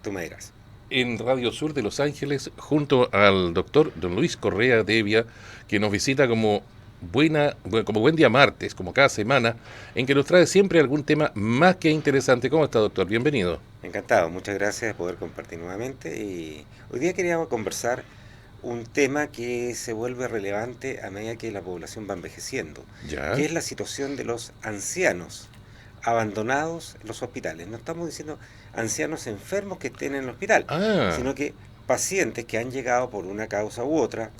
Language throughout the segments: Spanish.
Tú me dirás. En Radio Sur de Los Ángeles, junto al doctor don Luis Correa Devia, que nos visita como buen día martes, como cada semana, en que nos trae siempre algún tema más que interesante. ¿Cómo está, doctor? Bienvenido. Encantado, muchas gracias de poder compartir nuevamente. Y hoy día queríamos conversar un tema que se vuelve relevante a medida que la población va envejeciendo, ¿Ya? que es la situación de los ancianos abandonados en los hospitales. No estamos diciendo ancianos enfermos que estén en el hospital, Ah, sino que pacientes que han llegado por una causa u otra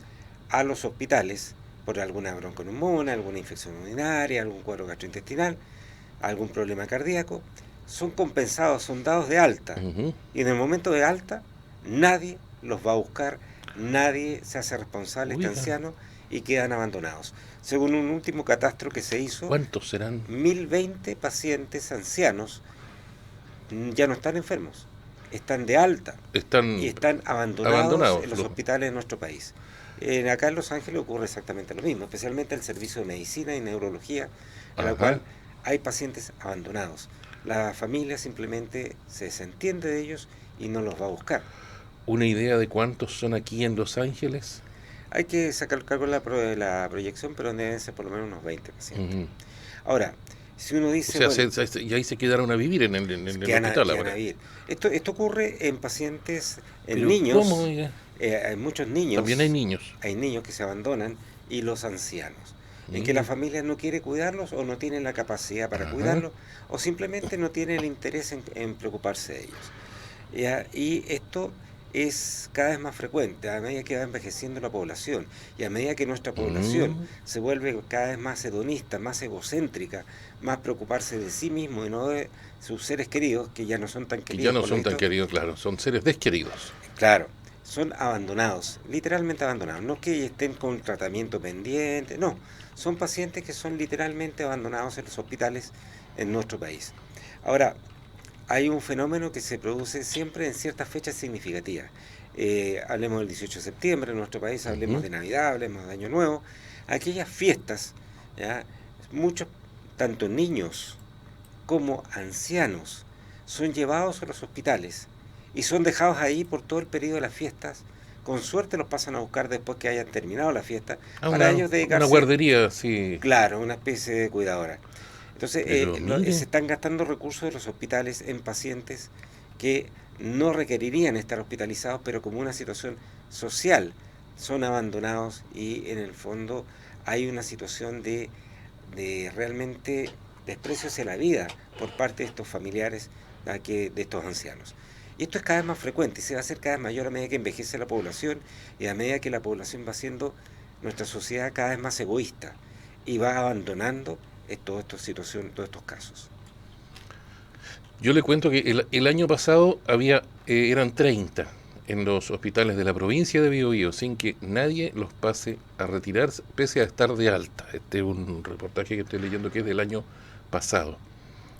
a los hospitales por alguna bronconeumonía, alguna infección urinaria, algún cuadro gastrointestinal, algún problema cardíaco, son compensados, son dados de alta. ujú. Y en el momento de alta, nadie los va a buscar, nadie se hace responsable de este Oiga, anciano y quedan abandonados. Según un último catastro que se hizo, ¿cuántos serán? 1020 pacientes ancianos ya no están enfermos, están de alta y Están están abandonados en abandonados los los... hospitales de nuestro país. Acá en Los Ángeles ocurre exactamente lo mismo, especialmente el servicio de medicina y neurología, en la Ajá. cual hay pacientes abandonados. La familia simplemente se desentiende de ellos y no los va a buscar. ¿Una idea de cuántos son aquí en Los Ángeles? Hay que sacar el cálculo de la proyección, pero deben ser por lo menos unos 20 pacientes. Ujú. Ahora, si uno O dice, sea, bueno, y ahí se quedaron a vivir en el hospital que van a ahora. vivir. Esto ocurre en pacientes, en Pero ¿cómo, niños, oiga? hay muchos También hay niños, niños. hay niños que se abandonan y los ancianos, en que la Mm, familia no quiere cuidarlos o no tiene la capacidad para ajá. cuidarlos o simplemente no tiene el interés en preocuparse de ellos. ¿Ya? Y esto es cada vez más frecuente a medida que va envejeciendo la población y a medida que nuestra población Mm, se vuelve cada vez más hedonista, más egocéntrica, más preocuparse de sí mismo y no de sus seres queridos, que ya no son tan que ya queridos no por lo son tan visto. queridos, claro, son seres desqueridos. Claro, son abandonados, literalmente abandonados. No es que estén con tratamiento pendiente, no, son pacientes que son literalmente abandonados en los hospitales en nuestro país. Ahora, hay un fenómeno que se produce siempre en ciertas fechas significativas. Hablemos del 18 de septiembre en nuestro país, hablemos Ujú. de Navidad, hablemos de Año Nuevo. Aquellas fiestas, ¿ya? Muchos, tanto niños como ancianos, son llevados a los hospitales y son dejados ahí por todo el periodo de las fiestas. Con suerte los pasan a buscar después que hayan terminado la fiesta, Ah, para ellos una dedicarse, guardería, sí. claro, a una especie de cuidadora. Entonces, Pero se mire, están gastando recursos de los hospitales en pacientes que no requerirían estar hospitalizados, pero como una situación social son abandonados y en el fondo hay una situación de realmente desprecio hacia la vida por parte de estos familiares de estos ancianos. Y esto es cada vez más frecuente y se va a hacer cada vez mayor a medida que envejece la población y a medida que la población va siendo nuestra sociedad cada vez más egoísta y va abandonando todos estos casos. yo le cuento que el año pasado eran 30 en los hospitales de la provincia de Biobío, sin que nadie los pase a retirar, pese a estar de alta. Este es un reportaje que estoy leyendo que es del año pasado.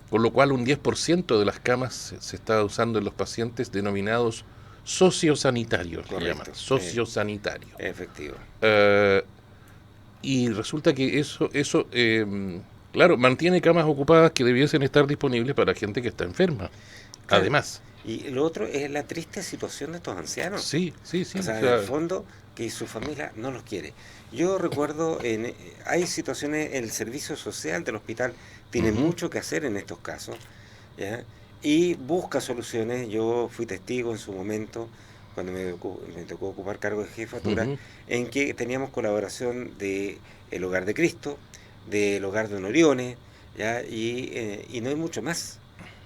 Con lo cual un 10% de las camas se está usando en los pacientes denominados sociosanitarios, le llaman, Correcto, sociosanitarios. efectivo. Eh, y resulta que claro, mantiene camas ocupadas que debiesen estar disponibles para gente que está enferma. Claro, Además, y lo otro es la triste situación de estos ancianos. sí, sí, O sí, o sea, en el sea, fondo, que su familia no los quiere. Yo recuerdo, hay situaciones, el servicio social del hospital tiene ujú, mucho que hacer en estos casos, ¿ya? Y busca soluciones. Yo fui testigo en su momento, cuando me tocó ocupar cargo de jefatura, ujú. en que teníamos colaboración de el Hogar de Cristo, del Hogar de Noriones, ¿ya? Y no hay mucho más.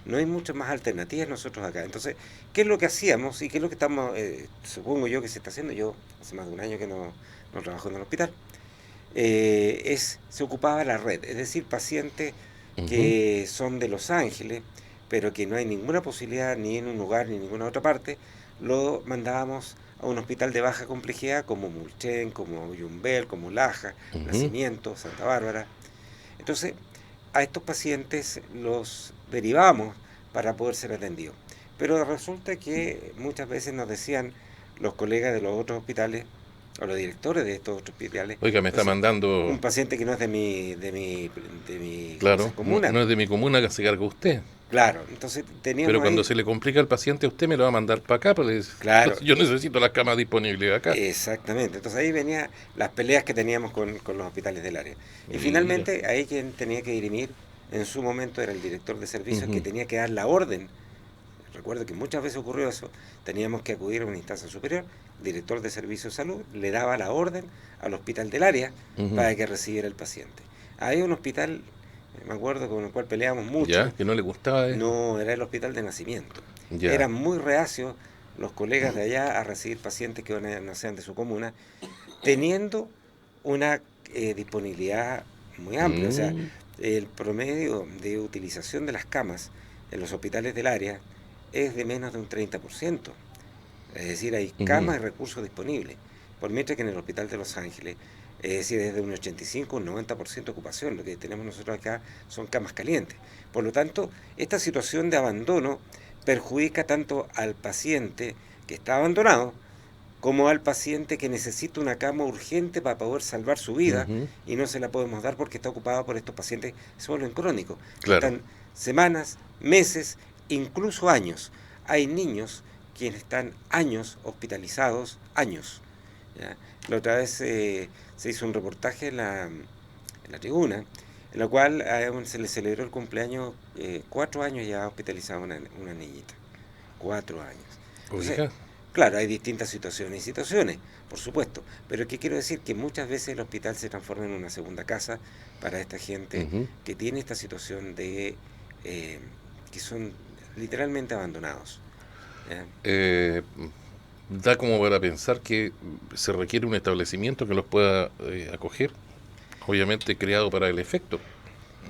No hay muchas más alternativas nosotros acá. Entonces, ¿qué es lo que hacíamos y qué es lo que estamos, supongo yo que se está haciendo? Yo hace más de un año que no trabajo en el hospital. Se ocupaba la red, es decir, pacientes Ujú. que son de Los Ángeles, pero que no hay ninguna posibilidad ni en un lugar ni en ninguna otra parte, lo mandábamos a un hospital de baja complejidad como Mulchen, como Yumbel, como Laja, Ujú. Nacimiento, Santa Bárbara. Entonces, a estos pacientes los derivamos para poder ser atendidos. Pero resulta que muchas veces nos decían los colegas de los otros hospitales, o los directores de estos otros hospitales, Oiga, me está entonces, un mandando, paciente que no es de mi claro, cosa no, comuna. no es de mi comuna que se carga usted. Claro, entonces Pero teníamos cuando ahí, se le complica al paciente, usted me lo va a mandar para acá, pues claro, yo necesito las camas disponibles acá. exactamente. Entonces ahí venía las peleas que teníamos con los hospitales del área. Y Mira. finalmente ahí quien tenía que dirimir en su momento era el director de servicios que Ujú. tenía que dar la orden. Recuerdo que muchas veces ocurrió eso, teníamos que acudir a una instancia superior, director de servicios de salud le daba la orden al hospital del área Ujú. para que recibiera el paciente. Hay un hospital, me acuerdo, con el cual peleábamos Ya, mucho, que no le gustaba. no era el hospital de nacimiento. Ya. Eran muy reacios los colegas de allá a recibir pacientes que no sean de su comuna, teniendo una disponibilidad muy amplia. O sea, Mm, el promedio de utilización de las camas en los hospitales del área es de menos de un 30%. Es decir, hay ujú. camas y recursos disponibles. Por mientras que en el Hospital de Los Ángeles, es decir, es de un 85 o un 90% de ocupación. Lo que tenemos nosotros acá son camas calientes. Por lo tanto, esta situación de abandono perjudica tanto al paciente que está abandonado como al paciente que necesita una cama urgente para poder salvar su vida Ujú. y no se la podemos dar porque está ocupado por estos pacientes que se vuelven crónicos, que Claro. están semanas, meses, incluso años. Hay niños quienes están años hospitalizados, años. ¿Ya? La otra vez se hizo un reportaje en la tribuna, en la cual se le celebró el cumpleaños, 4 años ya hospitalizada una niñita. 4 años. Entonces, Oiga. claro, hay distintas situaciones y situaciones, por supuesto, pero ¿qué quiero decir? Que muchas veces el hospital se transforma en una segunda casa para esta gente Ujú. que tiene esta situación de eh, que son literalmente abandonados. ¿Ya? Eh, Da como para pensar que se requiere un establecimiento que los pueda acoger, obviamente creado para el efecto.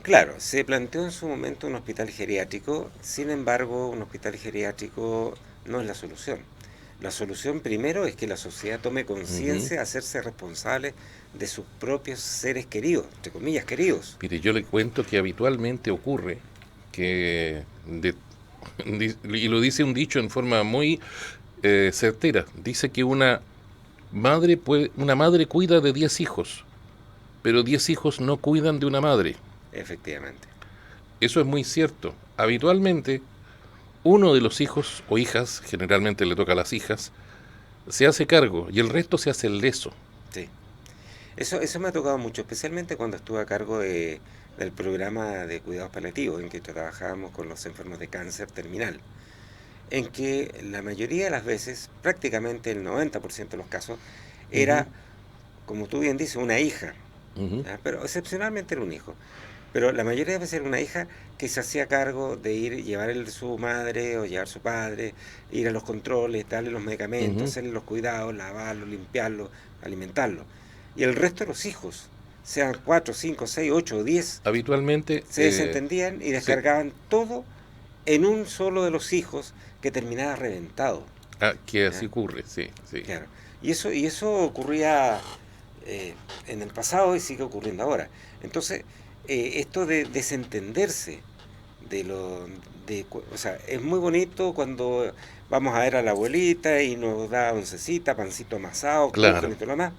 Claro, se planteó en su momento un hospital geriátrico, sin embargo, un hospital geriátrico no es la solución. La solución primero es que la sociedad tome Ujú. conciencia, hacerse responsable de sus propios seres queridos, entre comillas queridos. Mire, yo le cuento que habitualmente ocurre que, y lo dice un dicho en forma muy certera, dice que una madre cuida de 10 hijos, pero 10 hijos no cuidan de una madre. Efectivamente. Eso es muy cierto. Habitualmente, uno de los hijos o hijas, generalmente le toca a las hijas, se hace cargo y el resto se hace el leso. Sí. Eso me ha tocado mucho, especialmente cuando estuve a cargo del programa de cuidados paliativos, en que trabajábamos con los enfermos de cáncer terminal, en que la mayoría de las veces, prácticamente el 90% de los casos, Ujú. era, como tú bien dices, una hija, Ujú. ¿ya? Pero excepcionalmente era un hijo. Pero la mayoría de veces era una hija que se hacía cargo de ir, llevar su madre o llevar su padre, ir a los controles, darle los medicamentos, Ujú. hacerle los cuidados, lavarlo, limpiarlo, alimentarlo. Y el resto de los hijos, sean 4, 5, 6, 8 o 10, Habitualmente, se desentendían y sí. descargaban todo en un solo de los hijos que terminaba reventado. Que así ¿Ya? ocurre, sí, sí. Claro. Y eso ocurría en el pasado y sigue ocurriendo ahora. Entonces, esto de desentenderse de lo o sea, es muy bonito cuando vamos a ver a la abuelita y nos da oncecita, pancito amasado, kuchen Claro. y todo lo demás.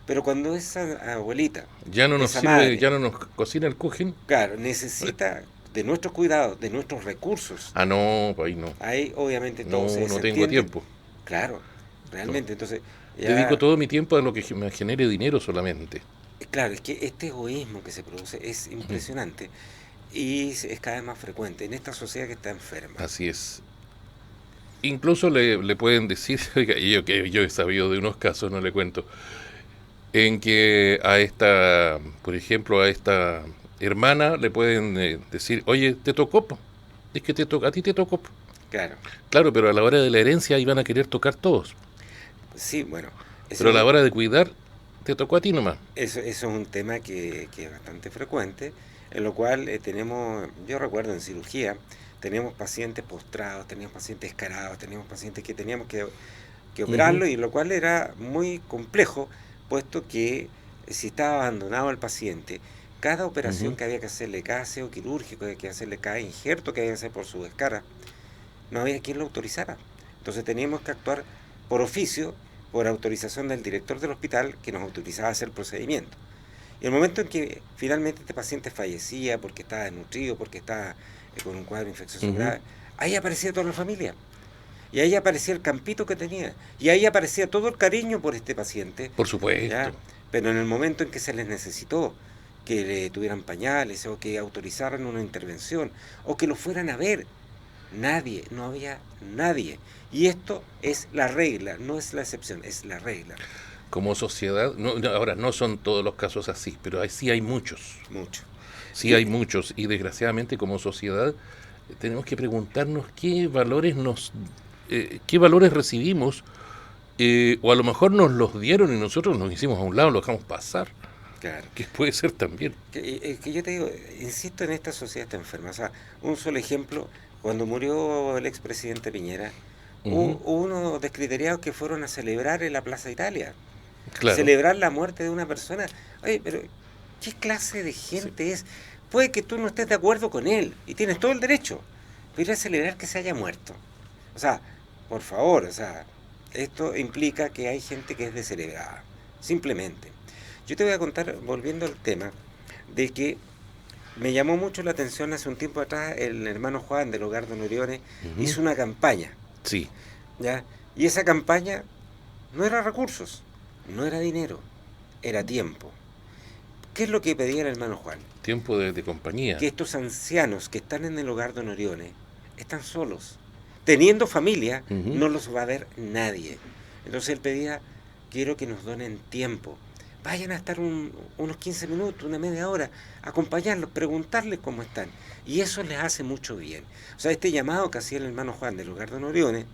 Pero cuando esa abuelita, Ya no nos esa sirve, madre, ya no nos cocina el kuchen. claro, necesita de nuestros cuidados, de nuestros recursos, Ah, no, pues ahí no. ahí obviamente todo se No, no tengo desentiende. tiempo. Claro, No. realmente. Entonces, Dedico ya. todo mi tiempo a lo que me genere dinero solamente. Claro, es que este egoísmo que se produce es Ujú. impresionante y es cada vez más frecuente en esta sociedad que está enferma. Así es. Incluso le pueden decir, oiga, y yo he sabido de unos casos, no le cuento, en que a esta, por ejemplo, a esta hermana le pueden decir, oye, te tocó, po. Es que a ti te tocó, po. Claro, Claro, pero a la hora de la herencia iban a querer tocar todos. sí, bueno, ese Pero es a la un, hora de cuidar, te tocó a ti nomás. eso es un tema que es bastante frecuente, en lo cual tenemos, yo recuerdo en cirugía, teníamos pacientes postrados, teníamos pacientes escarados, teníamos pacientes que teníamos que Ujú. operarlo y lo cual era muy complejo, puesto que si estaba abandonado el paciente, cada operación Ujú. que había que hacerle, cada aseo quirúrgico que había que hacerle, cada injerto que había que hacer por su descara, no había quien lo autorizara. Entonces teníamos que actuar por oficio, por autorización del director del hospital que nos autorizaba a hacer el procedimiento. Y el momento en que finalmente este paciente fallecía porque estaba desnutrido, porque estaba con un cuadro infeccioso grave, ahí aparecía toda la familia. Y ahí aparecía el campito que tenía. Y ahí aparecía todo el cariño por este paciente. Por supuesto. ¿Ya? Pero en el momento en que se les necesitó que le tuvieran pañales o que autorizaran una intervención o que lo fueran a ver, nadie, no había nadie. Y esto es la regla, no es la excepción, es la regla. Como sociedad, ahora no son todos los casos así, pero sí hay muchos. Mucho. Sí hay muchos. Y desgraciadamente como sociedad tenemos que preguntarnos qué valores recibimos, o a lo mejor nos los dieron y nosotros nos hicimos a un lado, lo dejamos pasar. Claro. Que puede ser también. Que yo te digo, insisto, en esta sociedad está enferma. O sea, un solo ejemplo, cuando murió el expresidente Piñera, hubo unos descriteriados que fueron a celebrar en la Plaza Italia. Claro. Celebrar la muerte de una persona. Oye, pero ¿qué clase de gente es? Puede que tú no estés de acuerdo con él y tienes todo el derecho, pero ir a celebrar que se haya muerto. O sea, por favor, o sea, esto implica que hay gente que es descerebrada, simplemente. Yo te voy a contar, volviendo al tema, de que me llamó mucho la atención hace un tiempo atrás, el hermano Juan del Hogar Don Oriones hizo una campaña. Sí. ¿Ya? Y esa campaña no era recursos, no era dinero, era tiempo. ¿Qué es lo que pedía el hermano Juan? Tiempo de compañía. Que estos ancianos que están en el Hogar Don Oriones están solos. Teniendo familia, no los va a ver nadie. Entonces él pedía, quiero que nos donen tiempo. Vayan a estar unos 15 minutos, una media hora, acompañarlos, preguntarles cómo están. Y eso les hace mucho bien. O sea, este llamado que hacía el hermano Juan del Hogar Don Oriones,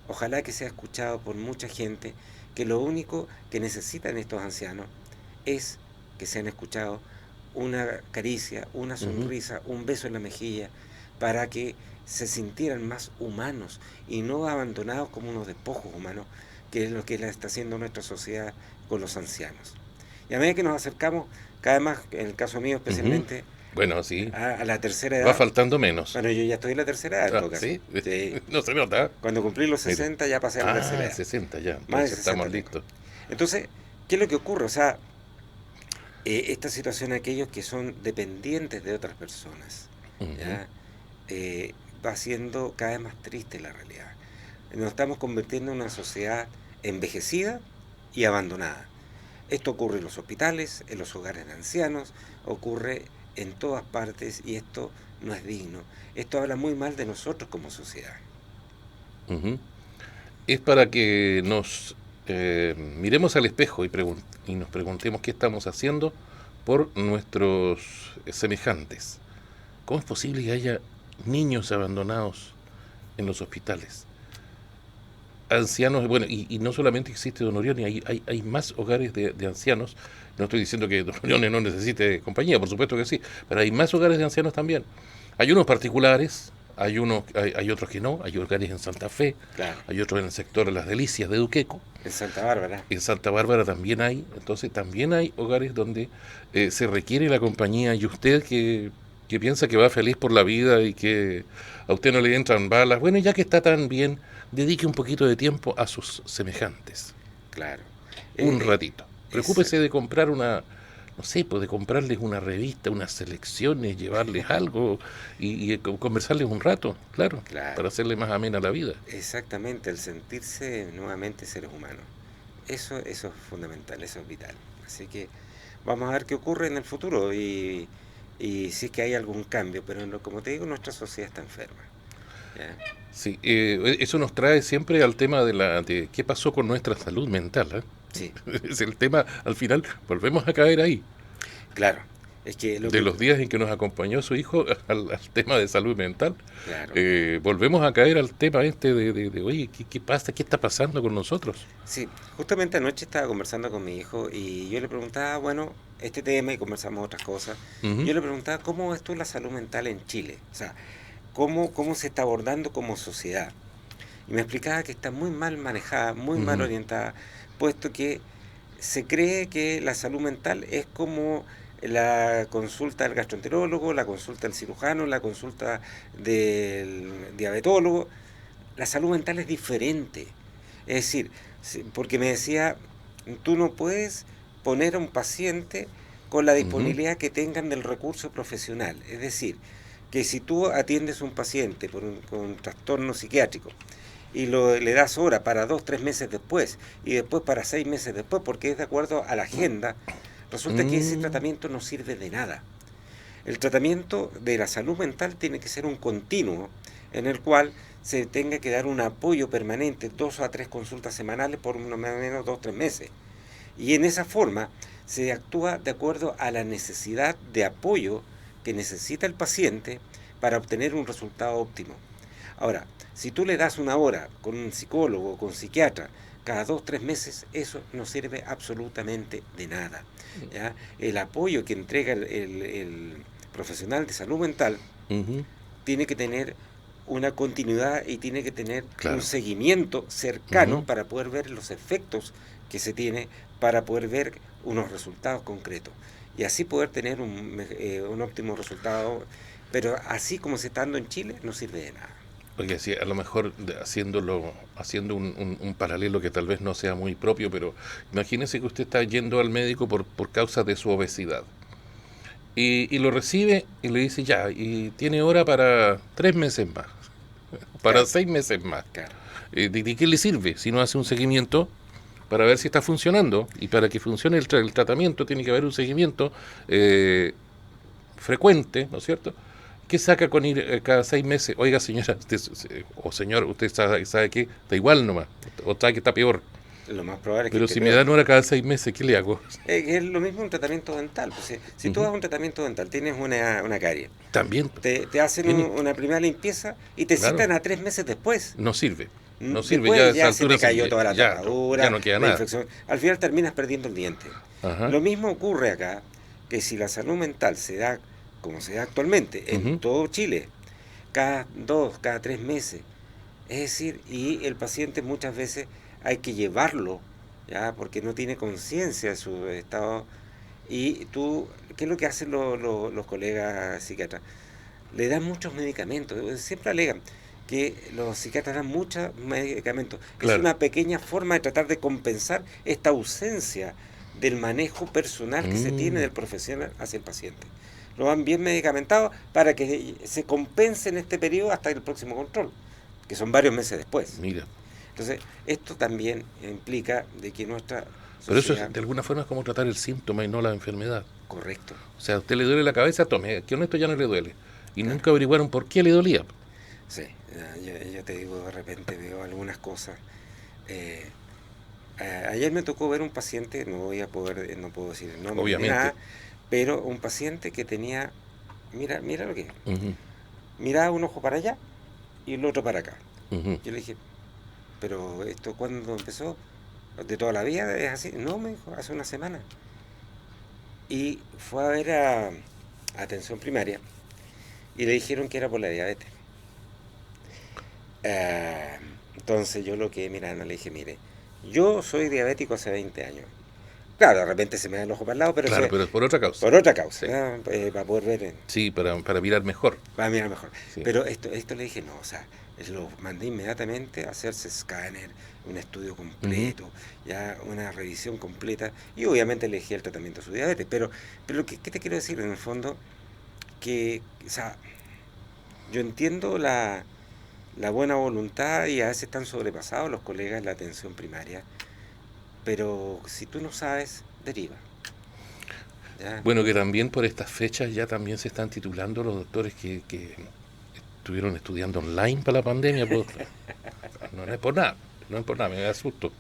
ojalá que sea escuchado por mucha gente, que lo único que necesitan estos ancianos es que sean escuchados, una caricia, una sonrisa, un beso en la mejilla, para que se sintieran más humanos y no abandonados como unos despojos humanos, que es lo que está haciendo nuestra sociedad con los ancianos. Y a medida que nos acercamos, cada vez más, en el caso mío especialmente, bueno, sí, a la tercera edad. Va faltando menos. Bueno, yo ya estoy en la tercera edad, en todo caso. ¿Sí? Sí. No se nota. Cuando cumplí los 60 ya pasé a la tercera edad. 60 ya, Más de 60 estamos listos. Entonces, ¿qué es lo que ocurre? O sea, esta situación, aquellos que son dependientes de otras personas, ¿ya? Va haciendo cada vez más triste la realidad. Nos estamos convirtiendo en una sociedad envejecida y abandonada. Esto ocurre en los hospitales, en los hogares de ancianos, ocurre en todas partes y esto no es digno. Esto habla muy mal de nosotros como sociedad. Es para que nos miremos al espejo y nos preguntemos qué estamos haciendo por nuestros semejantes. ¿Cómo es posible que haya niños abandonados en los hospitales? Ancianos, bueno, y no solamente existe Don Oriones, hay más hogares de ancianos. No estoy diciendo que Don Oriones no necesite compañía, por supuesto que sí, pero hay más hogares de ancianos también. Hay unos particulares, hay otros que no, hay hogares en Santa Fe, claro. Hay otros en el sector de Las Delicias de Duqueco. En Santa Bárbara. En Santa Bárbara también hay, entonces también hay hogares donde se requiere la compañía, y usted que piensa que va feliz por la vida y que a usted no le entran balas, bueno, ya que está tan bien, dedique un poquito de tiempo a sus semejantes. Claro. Un ratito. Preocúpese de comprar no sé, pues de comprarles una revista, unas selecciones, llevarles algo y conversarles un rato, claro, para hacerle más amena la vida. Exactamente, el sentirse nuevamente seres humanos. Eso es fundamental, eso es vital. Así que vamos a ver qué ocurre en el futuro y si es que hay algún cambio, pero como te digo, nuestra sociedad está enferma. ¿Ya? Sí, eso nos trae siempre al tema de qué pasó con nuestra salud mental, ¿eh? Sí. Es el tema, al final volvemos a caer ahí. Claro. Es que los días en que nos acompañó su hijo al tema de salud mental, claro. Volvemos a caer al tema de oye, ¿qué pasa? ¿Qué está pasando con nosotros? Sí, justamente anoche estaba conversando con mi hijo y yo le preguntaba, bueno, este tema y conversamos otras cosas. Yo le preguntaba, ¿cómo ves tú la salud mental en Chile? O sea, ¿cómo se está abordando como sociedad? Y me explicaba que está muy mal manejada, muy mal orientada, puesto que se cree que la salud mental es como la consulta del gastroenterólogo, la consulta del cirujano, la consulta del diabetólogo. La salud mental es diferente. Es decir, porque me decía, tú no puedes poner a un paciente con la disponibilidad que tengan del recurso profesional. Es decir, que si tú atiendes a un paciente con un trastorno psiquiátrico y le das hora para 2, 3 meses después y después para 6 meses después, porque es de acuerdo a la agenda, resulta que ese tratamiento no sirve de nada. El tratamiento de la salud mental tiene que ser un continuo en el cual se tenga que dar un apoyo permanente, 2 a 3 consultas semanales por más o menos 2, 3 meses. Y en esa forma se actúa de acuerdo a la necesidad de apoyo que necesita el paciente para obtener un resultado óptimo. Ahora, si tú le das una hora con un psicólogo o con un psiquiatra cada 2, 3 meses, eso no sirve absolutamente de nada, ¿ya? El apoyo que entrega el profesional de salud mental tiene que tener una continuidad y tiene que tener un seguimiento cercano para poder ver los efectos que se tiene, para poder ver unos resultados concretos y así poder tener un óptimo resultado, pero así como se está dando en Chile no sirve de nada. Oye, sí, a lo mejor haciendo un paralelo que tal vez no sea muy propio, pero imagínese que usted está yendo al médico por causa de su obesidad. Y lo recibe y le dice ya, y tiene hora para 3 meses más, para Claro. 6 meses más. Claro. ¿De qué le sirve si no hace un seguimiento para ver si está funcionando? Y para que funcione el tratamiento tiene que haber un seguimiento frecuente, ¿no es cierto? ¿Qué saca con ir cada 6 meses? Oiga, señora, o señor, usted sabe que está igual nomás, o sabe que está peor. Lo más probable es que Pero esté si me peor. dan hora cada 6 meses, ¿qué le hago? Es lo mismo un tratamiento dental. Pues, si tú das un tratamiento dental, tienes una carie, También, te hacen tiene, una primera limpieza y te claro, citan a 3 meses después. no sirve. No sirve, ya a Después esa ya se altura te cayó toda la ya tapadura, no queda la nada. infección. Al final terminas perdiendo el diente. Ajá. Lo mismo ocurre acá, que si la salud mental se da como se da actualmente en todo Chile, cada 2, cada 3 meses, es decir, y el paciente muchas veces hay que llevarlo, ya, porque no tiene conciencia de su estado. Y tú, ¿qué es lo que hacen los colegas psiquiatras? Le dan muchos medicamentos, siempre alegan que los psiquiatras dan muchos medicamentos. Es Claro. una pequeña forma de tratar de compensar esta ausencia del manejo personal que se tiene del profesional hacia el paciente. Lo van bien medicamentado para que se compense en este periodo hasta el próximo control, que son varios meses después. Mira. Entonces, esto también implica de que nuestra Pero eso sociedad... de alguna forma es como tratar el síntoma y no la enfermedad. Correcto. O sea, a usted le duele la cabeza, tome, que honesto ya no le duele. Y Claro. nunca averiguaron por qué le dolía. Sí, yo te digo, de repente veo algunas cosas. Ayer me tocó ver un paciente, no puedo decir el nombre ni Obviamente. nada, pero un paciente que tenía, mira lo que es, Ujú, miraba un ojo para allá y el otro para acá. ujú. Yo le dije, pero esto ¿cuándo empezó? ¿De toda la vida es así? No, me dijo, hace una semana. Y fue a ver a atención primaria y le dijeron que era por la diabetes. Entonces yo lo que mirando le dije, mire, yo soy diabético hace 20 años. Claro, de repente se me da el ojo para el lado, pero Claro, eso pero es por otra es causa. por otra causa, Sí, para poder ver, sí, para mirar mejor. para mirar mejor. Sí. Pero esto le dije, no, o sea, lo mandé inmediatamente a hacerse escáner, un estudio completo, ya una revisión completa, y obviamente le dije el tratamiento de su diabetes. Pero ¿qué te quiero decir? En el fondo, que, o sea, yo entiendo la buena voluntad y a veces están sobrepasados los colegas en la atención primaria, pero si tú no sabes, deriva. ¿Ya? Bueno, que también por estas fechas ya también se están titulando los doctores que estuvieron estudiando online para la pandemia. Pues, no es por nada, no es por nada, me da susto.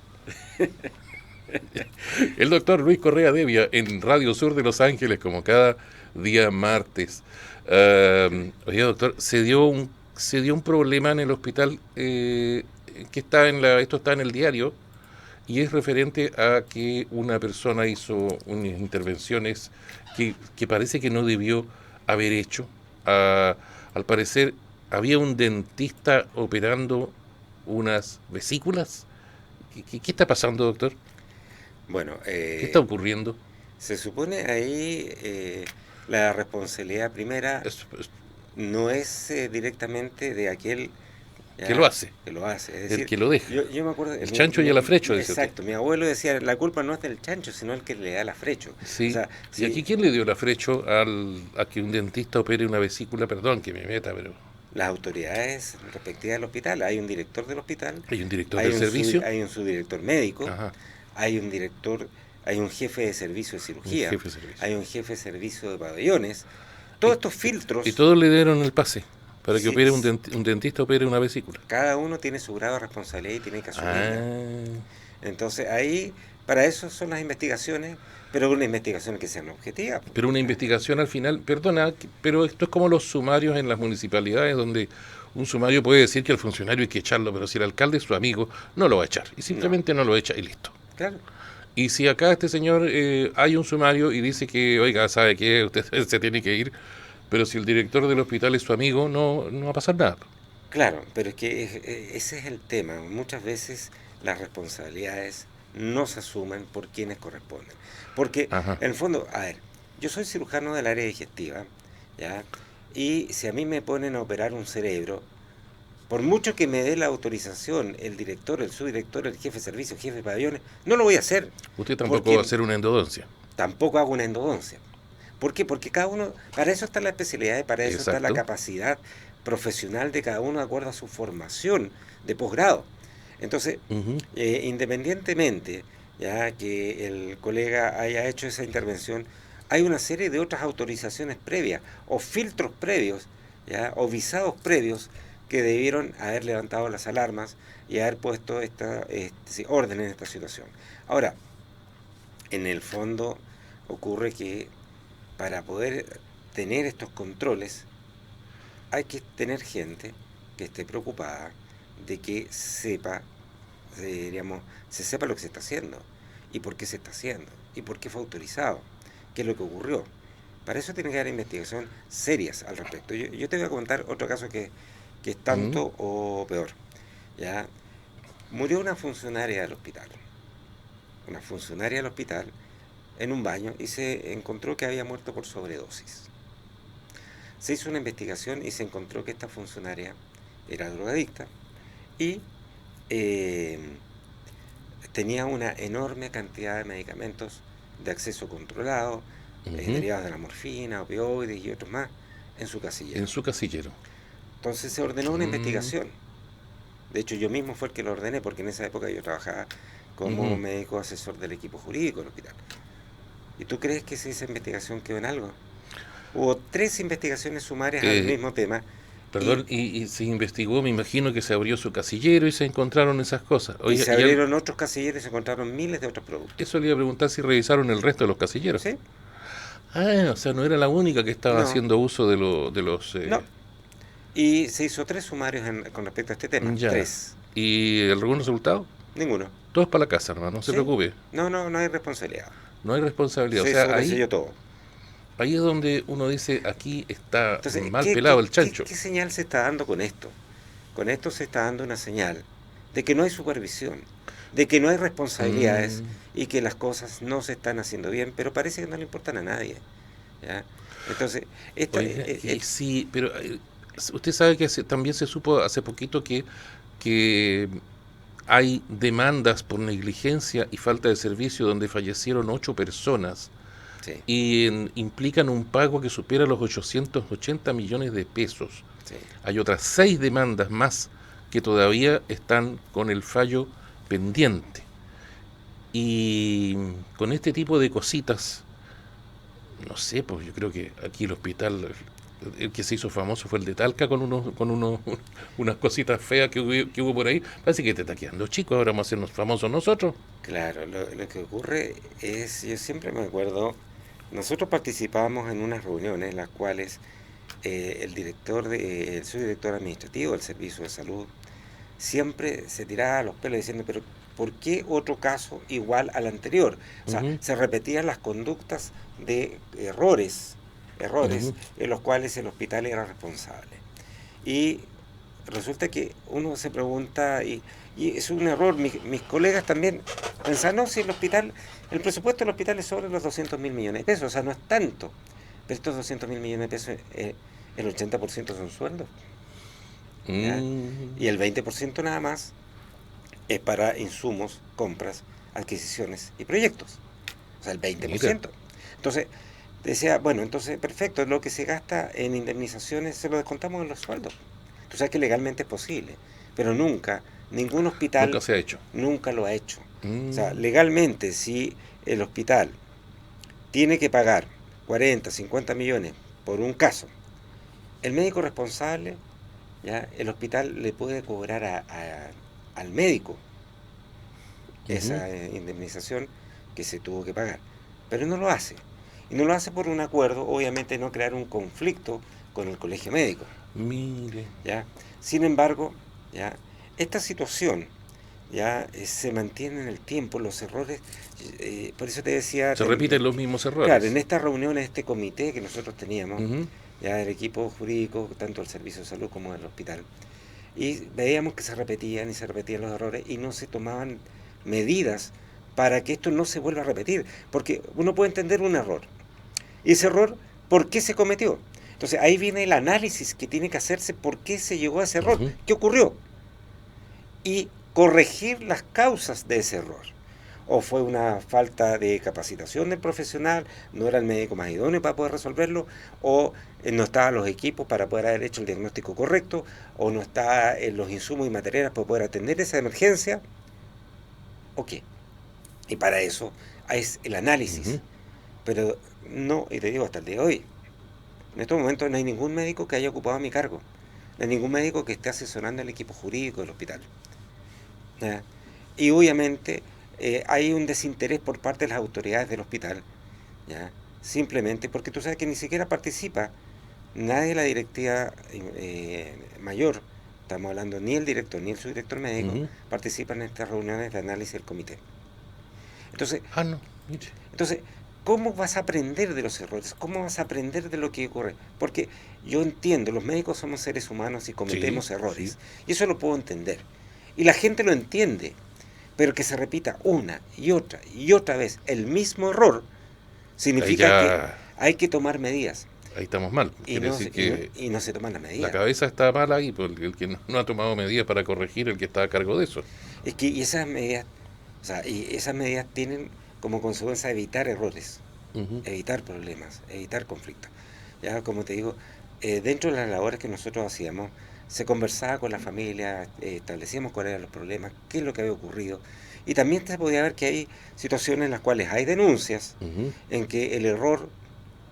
El doctor Luis Correa Devia en Radio Sur de Los Ángeles, como cada día martes. Oye, doctor, se dio un problema en el hospital que está esto está en el diario y es referente a que una persona hizo unas intervenciones que parece que no debió haber hecho. Al parecer había un dentista operando unas vesículas. ¿Qué está pasando, doctor? Bueno, ¿Qué está ocurriendo? se supone ahí la responsabilidad primera Es- no es directamente de aquel Que lo hace. Que lo hace. Es El decir, que lo deja. yo me acuerdo... El chancho y el afrecho, dice Exacto. usted. Mi abuelo decía, la culpa no es del chancho, sino el que le da el afrecho. Sí. O sea, ¿Y aquí quién le dio el afrecho a que un dentista opere una vesícula? Perdón que me meta, pero... Las autoridades respectivas del hospital, hay un director del hospital, ¿Hay un director del servicio? Hay un subdirector médico, Ajá. hay un director, hay un jefe de servicio de cirugía, jefe de servicio. hay un jefe de servicio de pabellones. Todos estos filtros, Y todos le dieron el pase para que sí, opere un dentista opere una vesícula. cada uno tiene su grado de responsabilidad y tiene que asumirla. Ah, Entonces ahí, para eso son las investigaciones, pero una investigación que sean objetivas. pero una investigación al final, perdona, pero esto es como los sumarios en las municipalidades donde un sumario puede decir que al funcionario hay que echarlo, pero si el alcalde es su amigo, no lo va a echar. Y simplemente no lo echa y listo. Claro. Y si acá este señor hay un sumario y dice que, oiga, ¿sabe qué? Usted se tiene que ir, pero si el director del hospital es su amigo, no va a pasar nada. Claro, pero es que ese es el tema. Muchas veces las responsabilidades no se asumen por quienes corresponden. Porque, Ajá. en el fondo, a ver, yo soy cirujano del área digestiva, ¿ya? Y si a mí me ponen a operar un cerebro, por mucho que me dé la autorización el director, el subdirector, el jefe de servicio, el jefe de pabellones, no lo voy a hacer. Usted tampoco Porque va a hacer una endodoncia. tampoco hago una endodoncia. ¿Por qué? Porque cada uno, para eso está la especialidad y para eso está la Exacto. capacidad profesional de cada uno de acuerdo a su formación de posgrado. Entonces, Ujú. independientemente ya que el colega haya hecho esa intervención, hay una serie de otras autorizaciones previas o filtros previos, ya, o visados previos que debieron haber levantado las alarmas y haber puesto orden en esta situación. Ahora, en el fondo ocurre que para poder tener estos controles hay que tener gente que esté preocupada de que sepa, diríamos, se sepa lo que se está haciendo y por qué se está haciendo y por qué fue autorizado, qué es lo que ocurrió. Para eso tiene que haber investigación serias al respecto. Yo te voy a contar otro caso que es Mm. tanto o peor. ¿Ya? Murió una funcionaria del hospital en un baño y se encontró que había muerto por sobredosis. Se hizo una investigación y se encontró que esta funcionaria era drogadicta y eh, tenía una enorme cantidad de medicamentos de acceso controlado, Ujú. derivados de la morfina, opioides y otros más, en su casillero. En su casillero. Entonces se ordenó una Mm. investigación. De hecho, yo mismo fue el que lo ordené, porque en esa época yo trabajaba como Ujú. médico asesor del equipo jurídico del hospital. ¿Y tú crees que esa investigación quedó en algo? Hubo 3 investigaciones sumarias al Eh, mismo tema y, Perdón, y se investigó, me imagino que se abrió su casillero y se encontraron esas cosas. y Oiga, se abrieron otros casilleros y se encontraron miles de otros productos. eso le iba a preguntar si revisaron el resto de los casilleros. ¿Sí? Ah, o sea, no era la única que estaba No, haciendo uso de los... no. Y se hizo 3 sumarios con respecto a este tema. ya. 3. ¿Y algún resultado? Ninguno. Todos para la casa, hermano, no se ¿Sí? preocupe. No, no hay responsabilidad. No hay responsabilidad. O Se sea, sobreselló todo. ahí es donde uno dice, aquí está Entonces, mal pelado el chancho. ¿qué señal se está dando con esto? Con esto se está dando una señal de que no hay supervisión, de que no hay responsabilidades Mm, y que las cosas no se están haciendo bien, pero parece que no le importan a nadie. ¿Ya? Entonces, oiga, y sí, pero usted sabe que también se supo hace poquito que hay demandas por negligencia y falta de servicio donde fallecieron 8 personas sí, y implican un pago que supera los 880 millones de pesos. sí. Hay otras 6 demandas más que todavía están con el fallo pendiente. Y con este tipo de cositas, no sé, pues yo creo que aquí el hospital, el que se hizo famoso fue el de Talca con unas cositas feas que hubo por ahí. Parece que te está quedando chico, ahora vamos a hacernos famosos nosotros. Claro, lo que ocurre es, yo siempre me acuerdo, nosotros participábamos en unas reuniones en las cuales el subdirector administrativo del Servicio de Salud siempre se tiraba los pelos diciendo, pero ¿por qué otro caso igual al anterior? O sea, Ujú, se repetían las conductas de errores ujú. en los cuales el hospital era responsable. Y resulta que uno se pregunta, y es un error, mis colegas también pensan, no, si el presupuesto del hospital es sobre los 200.000 millones de pesos, o sea, no es tanto, pero estos 200.000 millones de pesos, el 80% son sueldos. ¿ya? Mm, Y el 20% nada más es para insumos, compras, adquisiciones y proyectos. O sea, el mira, 20%. Entonces, decía, bueno, entonces, perfecto, lo que se gasta en indemnizaciones se lo descontamos en los sueldos. Tú sabes que legalmente es posible, pero nunca, ningún hospital nunca se ha hecho. nunca lo ha hecho. O sea, Mm, legalmente, si el hospital tiene que pagar 40, 50 millones por un caso, el médico responsable, ¿ya? El hospital le puede cobrar al médico ujú. esa indemnización que se tuvo que pagar, pero no lo hace. Y no lo hace por un acuerdo, obviamente no crear un conflicto con el colegio médico, Mire, ¿ya? Sin embargo, ¿ya? Esta situación ya se mantiene en el tiempo, los errores, por eso te decía, se repiten los mismos claro, en errores. esta reunión, en este comité que nosotros teníamos, Ujú. ya el equipo jurídico, tanto el servicio de salud como el hospital, y veíamos que se repetían y se repetían los errores y no se tomaban medidas para que esto no se vuelva a repetir, porque uno puede entender un error, y ese error, ¿por qué se cometió? Entonces ahí viene el análisis que tiene que hacerse, por qué se llegó a ese error, Ujú. qué ocurrió, y corregir las causas de ese error. O fue una falta de capacitación del profesional, no era el médico más idóneo para poder resolverlo, o no estaban los equipos para poder haber hecho el diagnóstico correcto, o no estaban los insumos y materiales para poder atender esa emergencia, o qué. Y para eso es el análisis. Ujú. Pero no, y te digo hasta el día de hoy, en estos momentos no hay ningún médico que haya ocupado mi cargo, no hay ningún médico que esté asesorando al equipo jurídico del hospital. ¿Ya? Y obviamente hay un desinterés por parte de las autoridades del hospital, ¿ya? Simplemente porque tú sabes que ni siquiera participa nadie de la directiva mayor, estamos hablando ni el director ni el subdirector médico, Ujú. participan en estas reuniones de análisis del comité. Entonces, Ah, no, mire. entonces, ¿cómo vas a aprender de los errores? ¿Cómo vas a aprender de lo que ocurre? Porque yo entiendo, los médicos somos seres humanos y Sí, cometemos sí. errores, y eso lo puedo entender. Y la gente lo entiende, pero que se repita una y otra vez el mismo error Ahí significa que ya, hay que tomar medidas ahí estamos mal. y Quiere no, decir y no, que y no se toman las la medidas. cabeza está mal ahí, porque el que no ha tomado medidas para corregir el que está a cargo de eso. Es que y esas medidas, o sea, y esas medidas tienen como consecuencia evitar errores, Ujú. evitar problemas, evitar conflictos. Ya, como te digo, dentro de las labores que nosotros hacíamos, se conversaba con la familia, establecíamos cuáles eran los problemas, qué es lo que había ocurrido. Y también se podía ver que hay situaciones en las cuales hay denuncias Ujú. en que el error,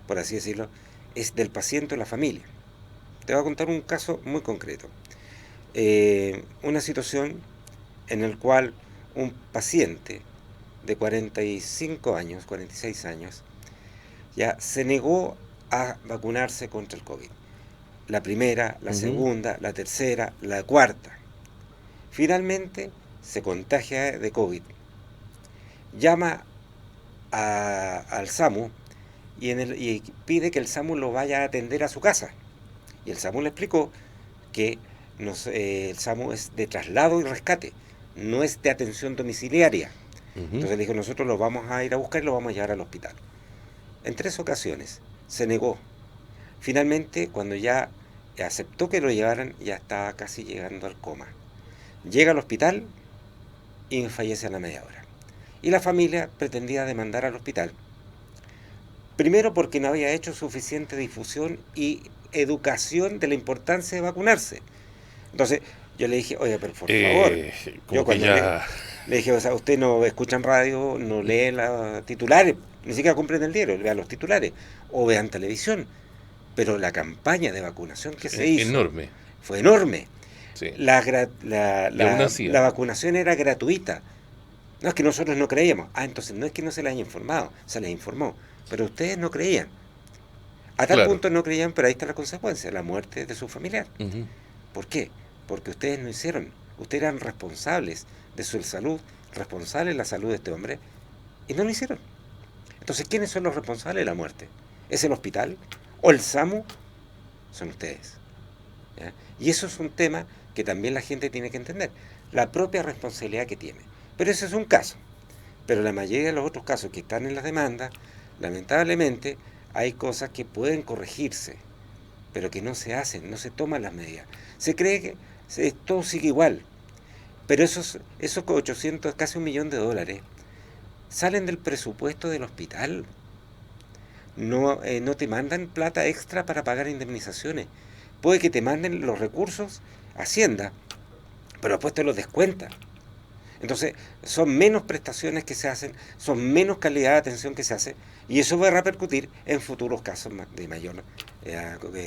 por así decirlo, es del paciente o la familia. Te voy a contar un caso muy concreto. Una situación en la cual un paciente de 45 años, 46 años, ya se negó a vacunarse contra el COVID. La primera, la Ujú. segunda, la tercera, la cuarta. Finalmente se contagia de COVID. Llama al SAMU y pide que el SAMU lo vaya a atender a su casa. Y el SAMU le explicó que el SAMU es de traslado y rescate, no es de atención domiciliaria. Ujú. Entonces le dijo, nosotros lo vamos a ir a buscar y lo vamos a llevar al hospital. En 3 ocasiones se negó. Finalmente, cuando ya aceptó que lo llevaran, ya estaba casi llegando al coma. Llega al hospital y fallece a la media hora. Y la familia pretendía demandar al hospital. Primero porque no había hecho suficiente difusión y educación de la importancia de vacunarse. Entonces yo le dije, oye, pero por favor, Eh, yo como que cuando ya, le dije, o sea, usted no escucha en radio, no lee los titulares, ni siquiera compren el diario, vean los titulares o vean televisión. Pero la campaña de vacunación que se hizo enorme. fue enorme. Sí. Y aún así, La vacunación era gratuita. No es que nosotros no creíamos. Ah, entonces no es que no se les haya informado, se les informó. Pero ustedes no creían. A tal claro. punto no creían, pero ahí está la consecuencia, la muerte de su familiar. Ujú. ¿Por qué? Porque ustedes no hicieron. Ustedes eran responsables de su salud, responsables de la salud de este hombre, y no lo hicieron. Entonces, ¿quiénes son los responsables de la muerte? ¿Es el hospital? ¿O el SAMU? Son ustedes. ¿Ya? Y eso es un tema que también la gente tiene que entender, la propia responsabilidad que tiene. Pero ese es un caso. Pero la mayoría de los otros casos que están en las demandas, lamentablemente, hay cosas que pueden corregirse. pero que no se hacen, no se toman las medidas. Se cree que todo sigue igual, pero esos 800, casi $1.000.000, salen del presupuesto del hospital. No te mandan plata extra para pagar indemnizaciones. Puede que te manden los recursos Hacienda, pero después te los descuenta. Entonces, son menos prestaciones que se hacen, son menos calidad de atención que se hace, y eso va a repercutir en futuros casos de mayor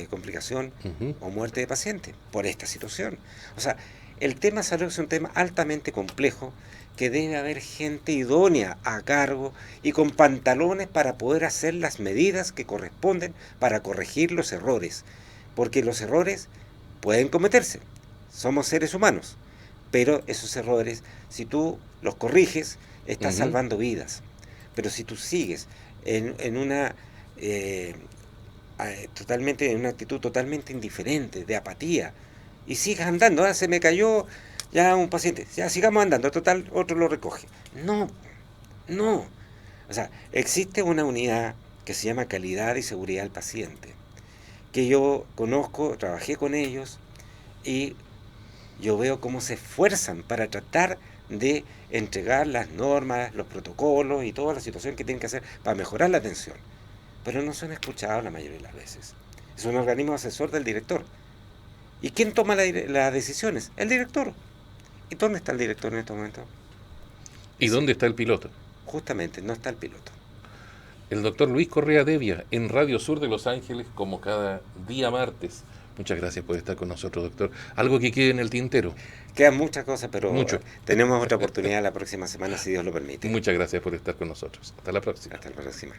complicación Ujú. o muerte de pacientes por esta situación. O sea, el tema salud es un tema altamente complejo que debe haber gente idónea a cargo y con pantalones para poder hacer las medidas que corresponden para corregir los errores, porque los errores pueden cometerse, somos seres humanos, pero esos errores, si tú los corriges, estás Ujú. salvando vidas. Pero si tú sigues en una totalmente, en una actitud totalmente indiferente, de apatía, y sigas andando, se me cayó ya un paciente, ya sigamos andando, total, otro lo recoge. No, no. O sea, existe una unidad que se llama calidad y seguridad del paciente, que yo conozco, trabajé con ellos, y yo veo cómo se esfuerzan para tratar de entregar las normas, los protocolos y toda la situación que tienen que hacer para mejorar la atención. Pero no son escuchados la mayoría de las veces. Es un organismo asesor del director. ¿Y quién toma las decisiones? El director. ¿Y dónde está el director en este momento? ¿Y dónde está el piloto? Justamente, no está el piloto. El doctor Luis Correa Devia, en Radio Sur de Los Ángeles, como cada día martes. Muchas gracias por estar con nosotros, doctor. Algo que quede en el tintero. Quedan muchas cosas, pero Mucho. tenemos otra oportunidad la próxima semana, si Dios lo permite. Muchas gracias por estar con nosotros. Hasta la próxima. Hasta la próxima.